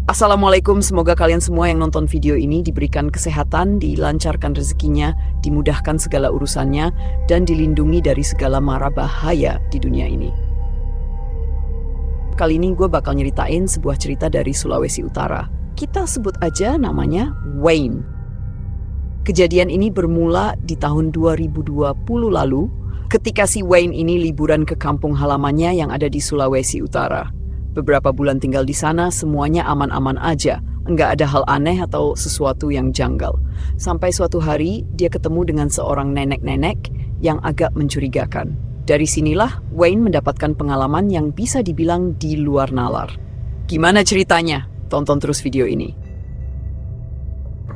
Assalamualaikum, semoga kalian semua yang nonton video ini diberikan kesehatan, dilancarkan rezekinya, dimudahkan segala urusannya, dan dilindungi dari segala mara bahaya di dunia ini. Kali ini gue bakal nyeritain sebuah cerita dari Sulawesi Utara. Kita sebut aja namanya Wayne. Kejadian ini bermula di tahun 2020 lalu, ketika si Wayne ini liburan ke kampung halamannya yang ada di Sulawesi Utara. Beberapa bulan tinggal di sana, semuanya aman-aman aja. Nggak ada hal aneh atau sesuatu yang janggal. Sampai suatu hari, dia ketemu dengan seorang nenek-nenek yang agak mencurigakan. Dari sinilah, Wayne mendapatkan pengalaman yang bisa dibilang di luar nalar. Gimana ceritanya? Tonton terus video ini.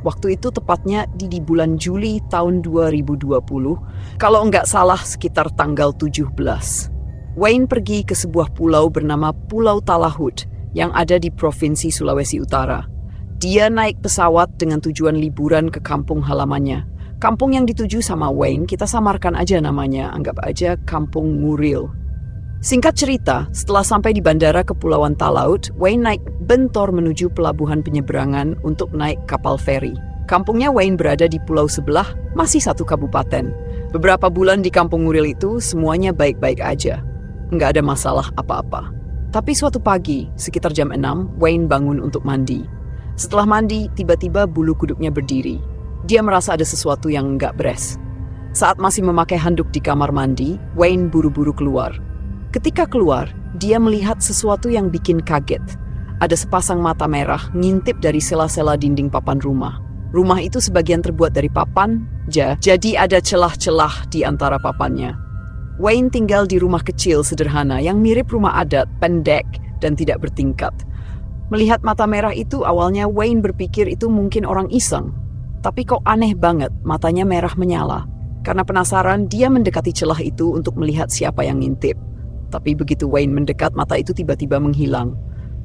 Waktu itu tepatnya di bulan Juli tahun 2020, kalau nggak salah sekitar tanggal 17. Wayne pergi ke sebuah pulau bernama Pulau Talahud yang ada di Provinsi Sulawesi Utara. Dia naik pesawat dengan tujuan liburan ke kampung halamannya. Kampung yang dituju sama Wayne, kita samarkan aja namanya, anggap aja Kampung Muril. Singkat cerita, setelah sampai di bandara Kepulauan Talaud, Wayne naik bentor menuju pelabuhan penyeberangan untuk naik kapal feri. Kampungnya Wayne berada di pulau sebelah, masih satu kabupaten. Beberapa bulan di Kampung Muril itu, semuanya baik-baik aja. Nggak ada masalah apa-apa. Tapi suatu pagi, sekitar jam 6, Wayne bangun untuk mandi. Setelah mandi, tiba-tiba bulu kuduknya berdiri. Dia merasa ada sesuatu yang nggak beres. Saat masih memakai handuk di kamar mandi, Wayne buru-buru keluar. Ketika keluar, dia melihat sesuatu yang bikin kaget. Ada sepasang mata merah ngintip dari sela-sela dinding papan rumah. Rumah itu sebagian terbuat dari papan, jadi ada celah-celah di antara papannya. Wayne tinggal di rumah kecil sederhana yang mirip rumah adat, pendek, dan tidak bertingkat. Melihat mata merah itu, awalnya Wayne berpikir itu mungkin orang iseng. Tapi kok aneh banget, matanya merah menyala. Karena penasaran, dia mendekati celah itu untuk melihat siapa yang ngintip. Tapi begitu Wayne mendekat, mata itu tiba-tiba menghilang.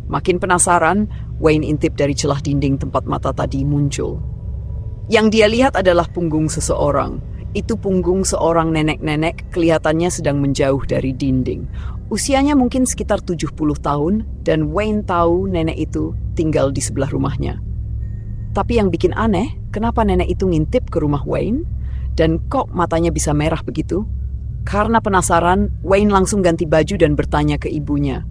Makin penasaran, Wayne intip dari celah dinding tempat mata tadi muncul. Yang dia lihat adalah punggung seseorang. Itu punggung seorang nenek-nenek, kelihatannya sedang menjauh dari dinding. Usianya mungkin sekitar 70 tahun, dan Wayne tahu nenek itu tinggal di sebelah rumahnya. Tapi yang bikin aneh, kenapa nenek itu ngintip ke rumah Wayne? Dan kok matanya bisa merah begitu? Karena penasaran, Wayne langsung ganti baju dan bertanya ke ibunya.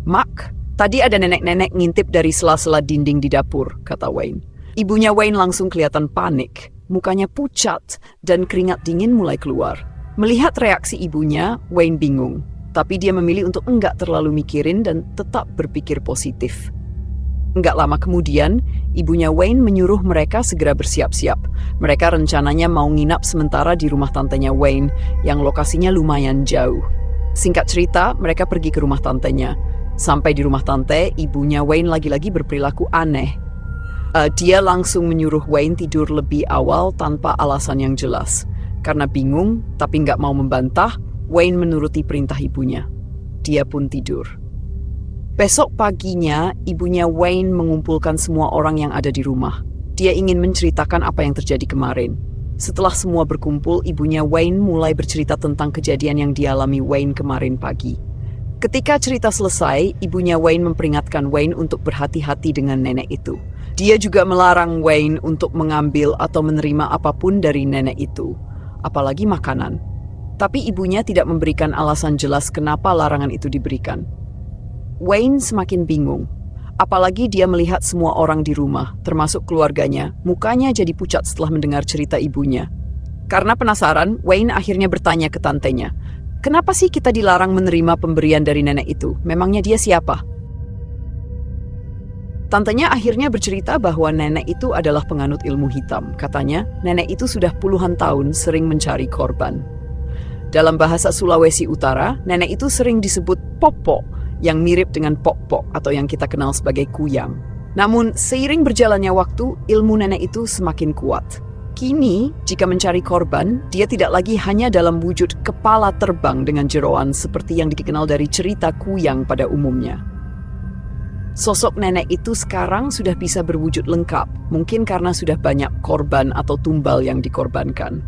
"Mak, tadi ada nenek-nenek ngintip dari sela-sela dinding di dapur," kata Wayne. Ibunya Wayne langsung kelihatan panik. Mukanya pucat dan keringat dingin mulai keluar. Melihat reaksi ibunya, Wayne bingung. Tapi dia memilih untuk enggak terlalu mikirin dan tetap berpikir positif. Enggak lama kemudian, ibunya Wayne menyuruh mereka segera bersiap-siap. Mereka rencananya mau nginap sementara di rumah tantenya Wayne yang lokasinya lumayan jauh. Singkat cerita, mereka pergi ke rumah tantenya. Sampai di rumah tante, ibunya Wayne lagi-lagi berperilaku aneh. Dia langsung menyuruh Wayne tidur lebih awal tanpa alasan yang jelas. Karena bingung, tapi nggak mau membantah, Wayne menuruti perintah ibunya. Dia pun tidur. Besok paginya, ibunya Wayne mengumpulkan semua orang yang ada di rumah. Dia ingin menceritakan apa yang terjadi kemarin. Setelah semua berkumpul, ibunya Wayne mulai bercerita tentang kejadian yang dialami Wayne kemarin pagi. Ketika cerita selesai, ibunya Wayne memperingatkan Wayne untuk berhati-hati dengan nenek itu. Dia juga melarang Wayne untuk mengambil atau menerima apapun dari nenek itu, apalagi makanan. Tapi ibunya tidak memberikan alasan jelas kenapa larangan itu diberikan. Wayne semakin bingung, apalagi dia melihat semua orang di rumah, termasuk keluarganya, mukanya jadi pucat setelah mendengar cerita ibunya. Karena penasaran, Wayne akhirnya bertanya ke tantenya, "Kenapa sih kita dilarang menerima pemberian dari nenek itu? Memangnya dia siapa?" Tantenya akhirnya bercerita bahwa nenek itu adalah penganut ilmu hitam. Katanya, nenek itu sudah puluhan tahun sering mencari korban. Dalam bahasa Sulawesi Utara, nenek itu sering disebut popo, yang mirip dengan pok-pok atau yang kita kenal sebagai kuyang. Namun, seiring berjalannya waktu, ilmu nenek itu semakin kuat. Kini, jika mencari korban, dia tidak lagi hanya dalam wujud kepala terbang dengan jeroan seperti yang dikenal dari cerita kuyang pada umumnya. Sosok nenek itu sekarang sudah bisa berwujud lengkap, mungkin karena sudah banyak korban atau tumbal yang dikorbankan.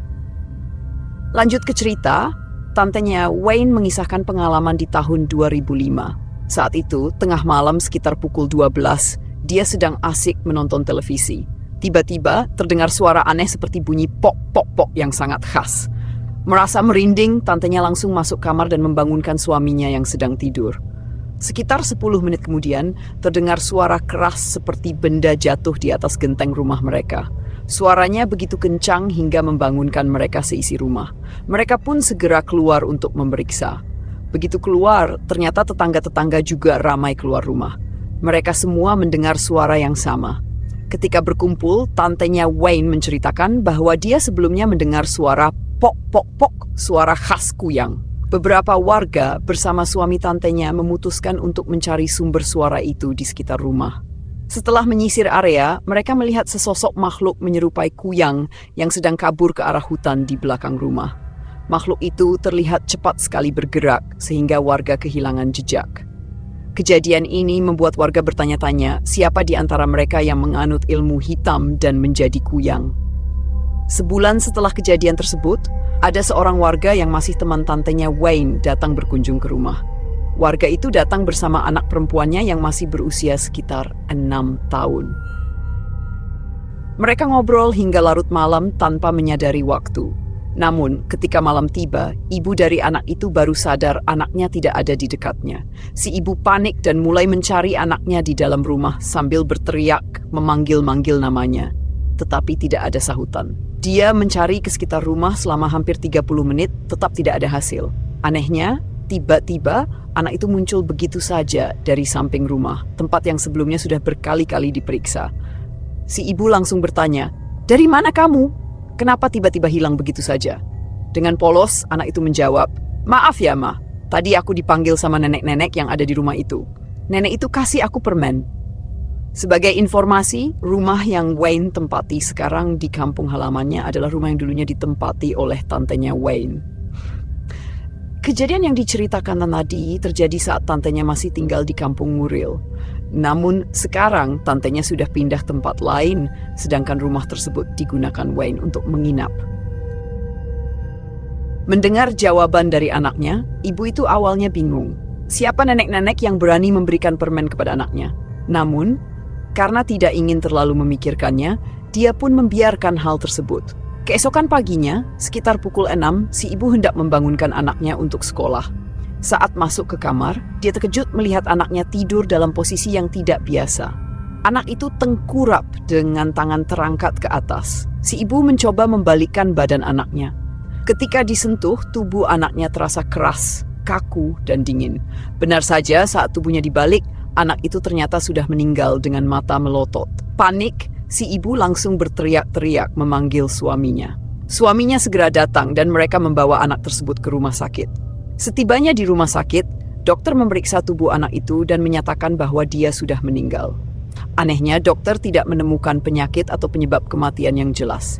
Lanjut ke cerita, tantenya Wayne mengisahkan pengalaman di tahun 2005. Saat itu, tengah malam sekitar pukul 12, Dia sedang asik menonton televisi. Tiba-tiba terdengar suara aneh seperti bunyi pok-pok-pok yang sangat khas. Merasa merinding, tantenya langsung masuk kamar dan membangunkan suaminya yang sedang tidur. Sekitar 10 menit kemudian, terdengar suara keras seperti benda jatuh di atas genteng rumah mereka. Suaranya begitu kencang hingga membangunkan mereka seisi rumah. Mereka pun segera keluar untuk memeriksa. Begitu keluar, ternyata tetangga-tetangga juga ramai keluar rumah. Mereka semua mendengar suara yang sama. Ketika berkumpul, tantenya Wayne menceritakan bahwa dia sebelumnya mendengar suara pok-pok-pok, suara khas kuyang. Beberapa warga bersama suami tantenya memutuskan untuk mencari sumber suara itu di sekitar rumah. Setelah menyisir area, mereka melihat sesosok makhluk menyerupai kuyang yang sedang kabur ke arah hutan di belakang rumah. Makhluk itu terlihat cepat sekali bergerak sehingga warga kehilangan jejak. Kejadian ini membuat warga bertanya-tanya siapa di antara mereka yang menganut ilmu hitam dan menjadi kuyang. Sebulan setelah kejadian tersebut, ada seorang warga yang masih teman tantenya Wayne datang berkunjung ke rumah. Warga itu datang bersama anak perempuannya yang masih berusia sekitar 6 tahun. Mereka ngobrol hingga larut malam tanpa menyadari waktu. Namun, ketika malam tiba, ibu dari anak itu baru sadar anaknya tidak ada di dekatnya. Si ibu panik dan mulai mencari anaknya di dalam rumah sambil berteriak, memanggil-manggil namanya. Tetapi tidak ada sahutan. Dia mencari ke sekitar rumah selama hampir 30 menit, tetap tidak ada hasil. Anehnya, tiba-tiba anak itu muncul begitu saja dari samping rumah, tempat yang sebelumnya sudah berkali-kali diperiksa. Si ibu langsung bertanya, "Dari mana kamu? Kenapa tiba-tiba hilang begitu saja?" Dengan polos, anak itu menjawab, "Maaf ya, Ma. Tadi aku dipanggil sama nenek-nenek yang ada di rumah itu. Nenek itu kasih aku permen." Sebagai informasi, rumah yang Wayne tempati sekarang di kampung halamannya adalah rumah yang dulunya ditempati oleh tantenya Wayne. Kejadian yang diceritakan tadi terjadi saat tantenya masih tinggal di kampung Muril. Namun sekarang tantenya sudah pindah tempat lain, sedangkan rumah tersebut digunakan Wayne untuk menginap. Mendengar jawaban dari anaknya, ibu itu awalnya bingung. Siapa nenek-nenek yang berani memberikan permen kepada anaknya? Namun, karena tidak ingin terlalu memikirkannya, dia pun membiarkan hal tersebut. Keesokan paginya, sekitar pukul 6, si ibu hendak membangunkan anaknya untuk sekolah. Saat masuk ke kamar, dia terkejut melihat anaknya tidur dalam posisi yang tidak biasa. Anak itu tengkurap dengan tangan terangkat ke atas. Si ibu mencoba membalikkan badan anaknya. Ketika disentuh, tubuh anaknya terasa keras, kaku, dan dingin. Benar saja saat tubuhnya dibalik, anak itu ternyata sudah meninggal dengan mata melotot. Panik, si ibu langsung berteriak-teriak memanggil suaminya. Suaminya segera datang dan mereka membawa anak tersebut ke rumah sakit. Setibanya di rumah sakit, dokter memeriksa tubuh anak itu dan menyatakan bahwa dia sudah meninggal. Anehnya, dokter tidak menemukan penyakit atau penyebab kematian yang jelas.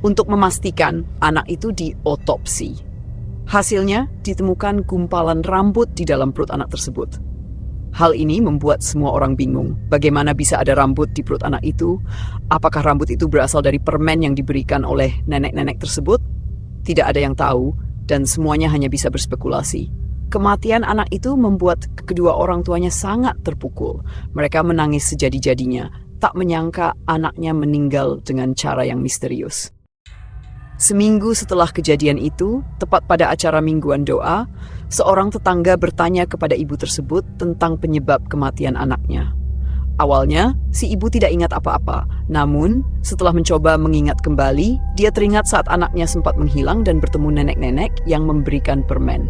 Untuk memastikan, anak itu diotopsi. Hasilnya, ditemukan gumpalan rambut di dalam perut anak tersebut. Hal ini membuat semua orang bingung. Bagaimana bisa ada rambut di perut anak itu? Apakah rambut itu berasal dari permen yang diberikan oleh nenek-nenek tersebut? Tidak ada yang tahu, dan semuanya hanya bisa berspekulasi. Kematian anak itu membuat kedua orang tuanya sangat terpukul. Mereka menangis sejadi-jadinya, tak menyangka anaknya meninggal dengan cara yang misterius. Seminggu setelah kejadian itu, tepat pada acara mingguan doa, seorang tetangga bertanya kepada ibu tersebut tentang penyebab kematian anaknya. Awalnya, si ibu tidak ingat apa-apa. Namun, setelah mencoba mengingat kembali, dia teringat saat anaknya sempat menghilang dan bertemu nenek-nenek yang memberikan permen.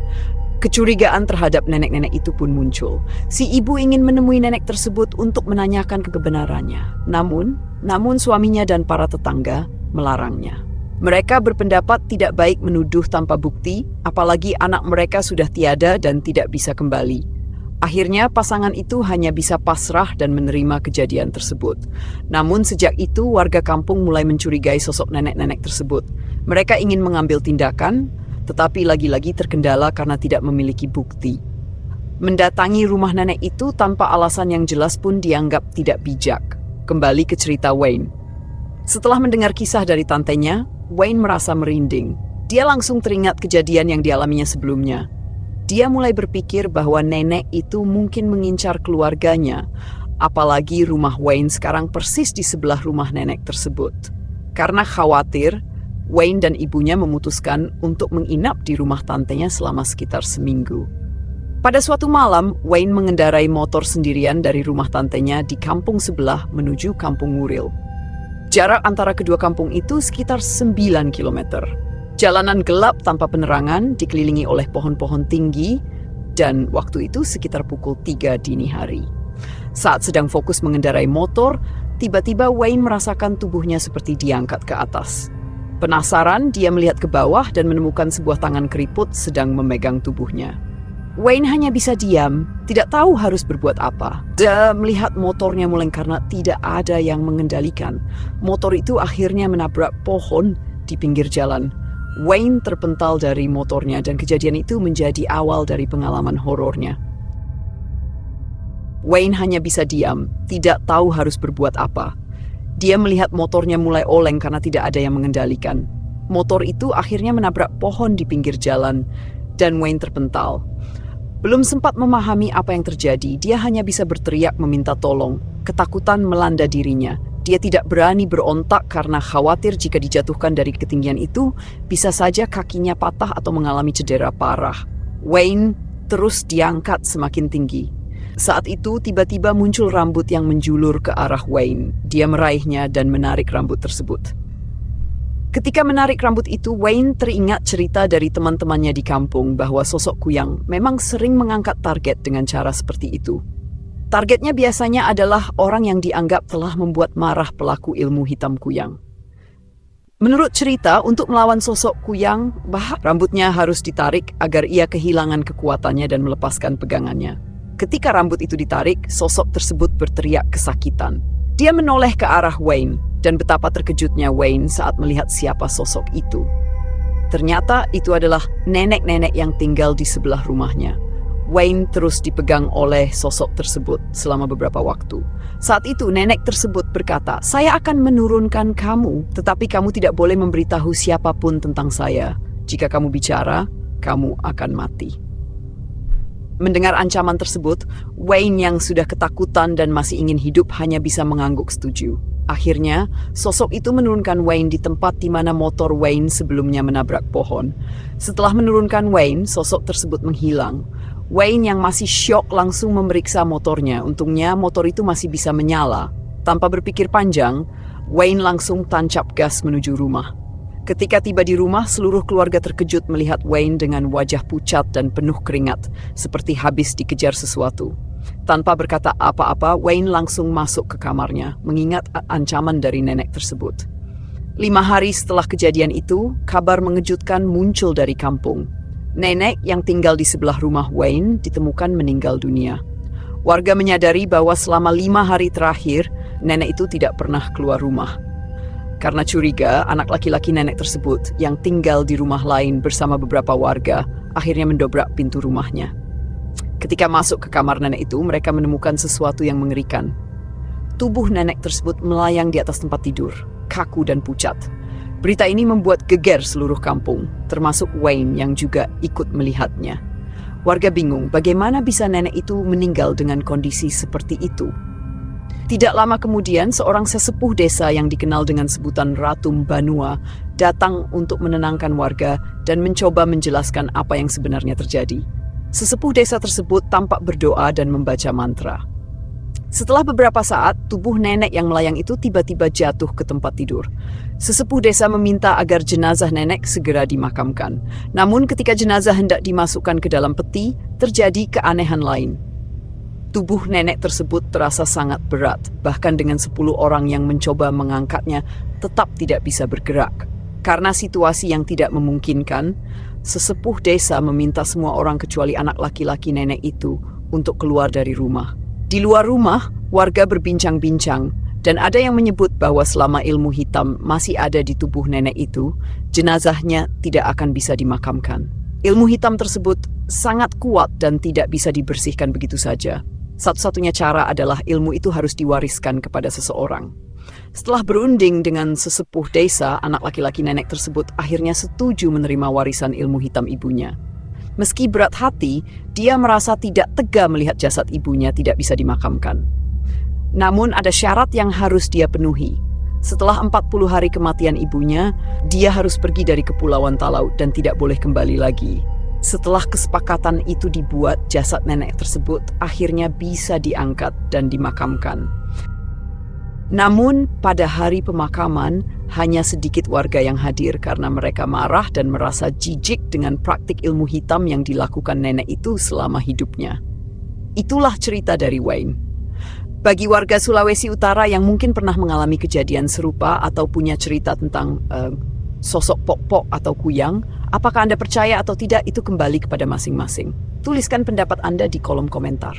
Kecurigaan terhadap nenek-nenek itu pun muncul. Si ibu ingin menemui nenek tersebut untuk menanyakan kebenarannya. Namun suaminya dan para tetangga melarangnya. Mereka berpendapat tidak baik menuduh tanpa bukti, apalagi anak mereka sudah tiada dan tidak bisa kembali. Akhirnya pasangan itu hanya bisa pasrah dan menerima kejadian tersebut. Namun sejak itu warga kampung mulai mencurigai sosok nenek-nenek tersebut. Mereka ingin mengambil tindakan, tetapi lagi-lagi terkendala karena tidak memiliki bukti. Mendatangi rumah nenek itu tanpa alasan yang jelas pun dianggap tidak bijak. Kembali ke cerita Wayne. Setelah mendengar kisah dari tantenya, Wayne merasa merinding. Dia langsung teringat kejadian yang dialaminya sebelumnya. Dia mulai berpikir bahwa nenek itu mungkin mengincar keluarganya Apalagi rumah Wayne sekarang persis di sebelah rumah nenek tersebut. Karena khawatir, Wayne dan ibunya memutuskan untuk menginap di rumah tantenya selama sekitar seminggu. Pada suatu malam, Wayne mengendarai motor sendirian dari rumah tantenya di kampung sebelah menuju kampung Wuril. Jarak antara kedua kampung itu sekitar 9 kilometer. Jalanan gelap tanpa penerangan dikelilingi oleh pohon-pohon tinggi dan waktu itu sekitar pukul 3 dini hari. Saat sedang fokus mengendarai motor, tiba-tiba Wayne merasakan tubuhnya seperti diangkat ke atas. Penasaran, dia melihat ke bawah dan menemukan sebuah tangan keriput sedang memegang tubuhnya. Wayne hanya bisa diam, tidak tahu harus berbuat apa. Dia melihat motornya mulai karena tidak ada yang mengendalikan. Motor itu akhirnya menabrak pohon di pinggir jalan. Wayne terpental dari motornya dan kejadian itu menjadi awal dari pengalaman horornya. Wayne hanya bisa diam, tidak tahu harus berbuat apa. Dia melihat motornya mulai oleng karena tidak ada yang mengendalikan. Motor itu akhirnya menabrak pohon di pinggir jalan dan Wayne terpental. Belum sempat memahami apa yang terjadi, dia hanya bisa berteriak meminta tolong. Ketakutan melanda dirinya. Dia tidak berani berontak karena khawatir jika dijatuhkan dari ketinggian itu, bisa saja kakinya patah atau mengalami cedera parah. Wayne terus diangkat semakin tinggi. Saat itu tiba-tiba muncul rambut yang menjulur ke arah Wayne. Dia meraihnya dan menarik rambut tersebut. Ketika menarik rambut itu, Wayne teringat cerita dari teman-temannya di kampung bahwa sosok kuyang memang sering mengangkat target dengan cara seperti itu. Targetnya biasanya adalah orang yang dianggap telah membuat marah pelaku ilmu hitam kuyang. Menurut cerita, untuk melawan sosok kuyang, rambutnya harus ditarik agar ia kehilangan kekuatannya dan melepaskan pegangannya. Ketika rambut itu ditarik, sosok tersebut berteriak kesakitan. Dia menoleh ke arah Wayne, dan betapa terkejutnya Wayne saat melihat siapa sosok itu. Ternyata itu adalah nenek-nenek yang tinggal di sebelah rumahnya. Wayne terus dipegang oleh sosok tersebut selama beberapa waktu. Saat itu nenek tersebut berkata, "Saya akan menurunkan kamu, tetapi kamu tidak boleh memberitahu siapapun tentang saya. Jika kamu bicara, kamu akan mati." Mendengar ancaman tersebut, Wayne yang sudah ketakutan dan masih ingin hidup hanya bisa mengangguk setuju. Akhirnya, sosok itu menurunkan Wayne di tempat di mana motor Wayne sebelumnya menabrak pohon. Setelah menurunkan Wayne, sosok tersebut menghilang. Wayne yang masih syok langsung memeriksa motornya. Untungnya motor itu masih bisa menyala. Tanpa berpikir panjang, Wayne langsung tancap gas menuju rumah. Ketika tiba di rumah, seluruh keluarga terkejut melihat Wayne dengan wajah pucat dan penuh keringat, seperti habis dikejar sesuatu. Tanpa berkata apa-apa, Wayne langsung masuk ke kamarnya, mengingat ancaman dari nenek tersebut. 5 hari setelah kejadian itu, kabar mengejutkan muncul dari kampung. Nenek yang tinggal di sebelah rumah Wayne ditemukan meninggal dunia. Warga menyadari bahwa selama 5 hari terakhir, nenek itu tidak pernah keluar rumah. Karena curiga, anak laki-laki nenek tersebut yang tinggal di rumah lain bersama beberapa warga akhirnya mendobrak pintu rumahnya. Ketika masuk ke kamar nenek itu, mereka menemukan sesuatu yang mengerikan. Tubuh nenek tersebut melayang di atas tempat tidur, kaku dan pucat. Berita ini membuat geger seluruh kampung, termasuk Wayne yang juga ikut melihatnya. Warga bingung bagaimana bisa nenek itu meninggal dengan kondisi seperti itu. Tidak lama kemudian, seorang sesepuh desa yang dikenal dengan sebutan Ratu Banua datang untuk menenangkan warga dan mencoba menjelaskan apa yang sebenarnya terjadi. Sesepuh desa tersebut tampak berdoa dan membaca mantra. Setelah beberapa saat, tubuh nenek yang melayang itu tiba-tiba jatuh ke tempat tidur. Sesepuh desa meminta agar jenazah nenek segera dimakamkan. Namun ketika jenazah hendak dimasukkan ke dalam peti, terjadi keanehan lain. Tubuh nenek tersebut terasa sangat berat, bahkan dengan 10 orang yang mencoba mengangkatnya tetap tidak bisa bergerak. Karena situasi yang tidak memungkinkan, sesepuh desa meminta semua orang kecuali anak laki-laki nenek itu untuk keluar dari rumah. Di luar rumah, warga berbincang-bincang, dan ada yang menyebut bahwa selama ilmu hitam masih ada di tubuh nenek itu, jenazahnya tidak akan bisa dimakamkan. Ilmu hitam tersebut sangat kuat dan tidak bisa dibersihkan begitu saja. Satu-satunya cara adalah ilmu itu harus diwariskan kepada seseorang. Setelah berunding dengan sesepuh desa, anak laki-laki nenek tersebut akhirnya setuju menerima warisan ilmu hitam ibunya. Meski berat hati, dia merasa tidak tega melihat jasad ibunya tidak bisa dimakamkan. Namun ada syarat yang harus dia penuhi. Setelah 40 hari kematian ibunya, dia harus pergi dari Kepulauan Talaut dan tidak boleh kembali lagi. Setelah kesepakatan itu dibuat, jasad nenek tersebut akhirnya bisa diangkat dan dimakamkan. Namun, pada hari pemakaman, hanya sedikit warga yang hadir karena mereka marah dan merasa jijik dengan praktik ilmu hitam yang dilakukan nenek itu selama hidupnya. Itulah cerita dari Wayne. Bagi warga Sulawesi Utara yang mungkin pernah mengalami kejadian serupa atau punya cerita tentang sosok Pok-Pok atau Kuyang, apakah Anda percaya atau tidak itu kembali kepada masing-masing. Tuliskan pendapat Anda di kolom komentar.